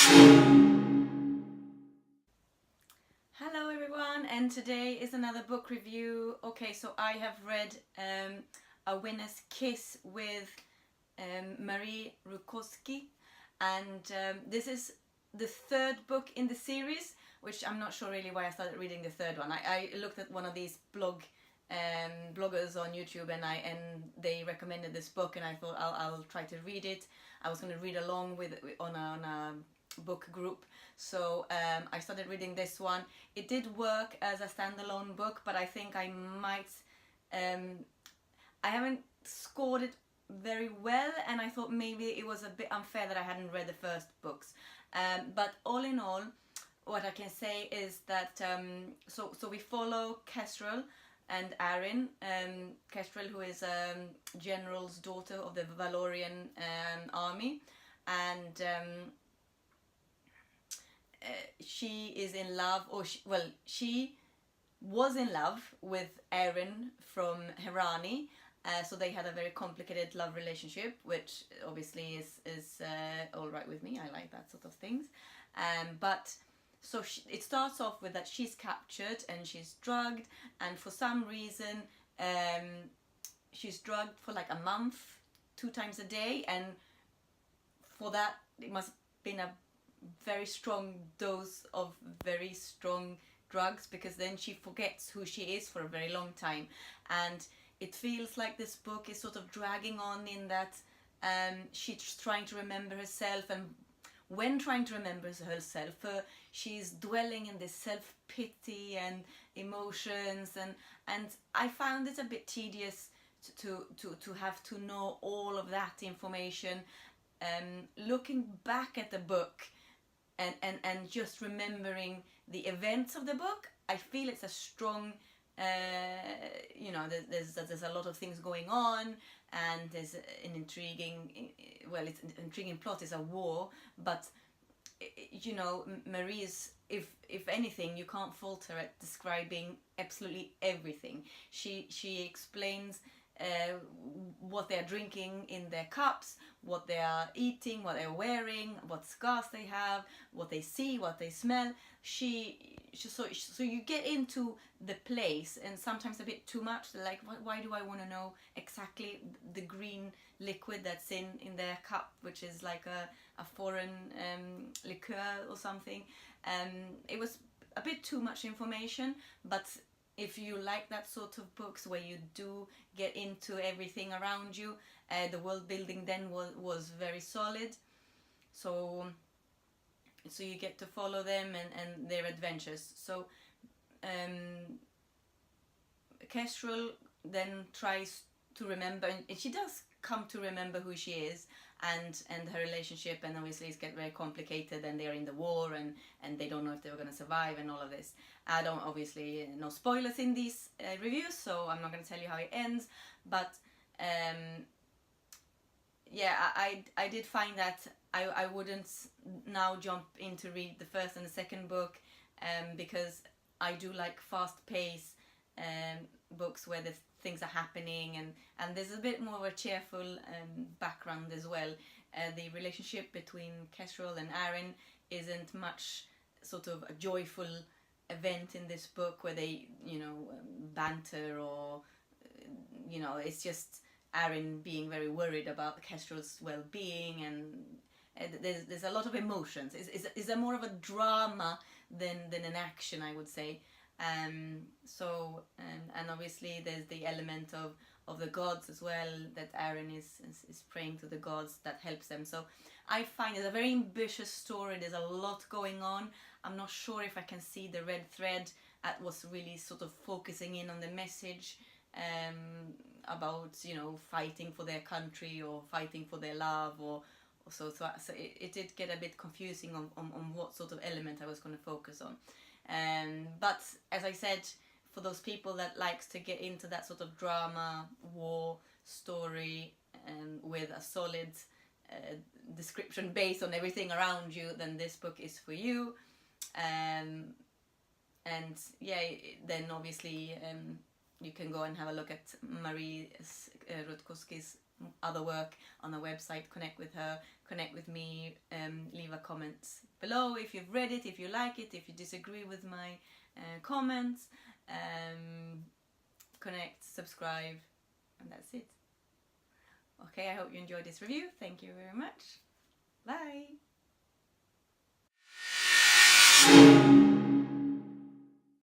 Hello everyone, and today is another book review. Okay, so I have read A Winner's Kiss with Marie Rutkoski, and this is the third book in the series, which I'm not sure really why I started reading the third one. I looked at one of these bloggers on YouTube, and they recommended this book, and I thought I'll try to read it. I was going to read along with on a book group, so I started reading this one. It did work as a standalone book, but I think I might I haven't scored it very well, and I thought maybe it was a bit unfair that I hadn't read the first books, but all in all, what I can say is that so we follow Kestrel and Arin. Kestrel, who is general's daughter of the Valorian army, and she is in love, or she was in love with Arin from Herrani. So they had a very complicated love relationship, which obviously is all right with me. I like that sort of things. But so it starts off with that she's captured and she's drugged, and for some reason she's drugged for like a month, 2 times a day, and for that it must have been a very strong dose of very strong drugs, because then she forgets who she is for a very long time. And it feels like this book is sort of dragging on in that she's trying to remember herself, and when trying to remember herself, she's dwelling in this self-pity and emotions, and I found it a bit tedious to have to know all of that information. Looking back at the book and just remembering the events of the book, I feel it's a strong, there's a lot of things going on, and there's an intriguing, it's an intriguing plot. Is a war, but Marie's, if anything, you can't fault her at describing absolutely everything. She explains what they're drinking in their cups, what they are eating, what they're wearing, what scars they have, what they see, what they smell. So you get into the place, and sometimes a bit too much. Like, why do I want to know exactly the green liquid that's in their cup, which is like a foreign liqueur or something? It was a bit too much information, but if you like that sort of books where you do get into everything around you, the world building then was very solid. So you get to follow them and their adventures. So Kestrel then tries to remember, and she does come to remember who she is, and her relationship, and obviously it's get very complicated, and they're in the war, and they don't know if they're going to survive, and all of this. I don't, obviously, no spoilers in these reviews, so I'm not going to tell you how it ends, but I did find that I wouldn't now jump in to read the first and the second book, because I do like fast-paced books where the things are happening, and there's a bit more of a cheerful background as well. The relationship between Kestrel and Arin isn't much sort of a joyful event in this book where they banter, or it's just Arin being very worried about Kestrel's well-being, and there's a lot of emotions. It's a more of a drama than an action, I would say. And obviously there's the element of the gods as well, that Arin is praying to the gods, that helps them. So I find it's a very ambitious story. There's a lot going on. I'm not sure if I can see the red thread that was really sort of focusing in on the message about fighting for their country, or fighting for their love, or so it did get a bit confusing on what sort of element I was going to focus on. But as I said, for those people that likes to get into that sort of drama, war story, with a solid description based on everything around you, then this book is for you. And then obviously you can go and have a look at Marie Rutkoski's other work on the website, connect with her, connect with me, leave a comment below if you've read it, if you like it, if you disagree with my comments. Connect, subscribe, and that's it. Okay, I hope you enjoyed this review. Thank you very much. Bye!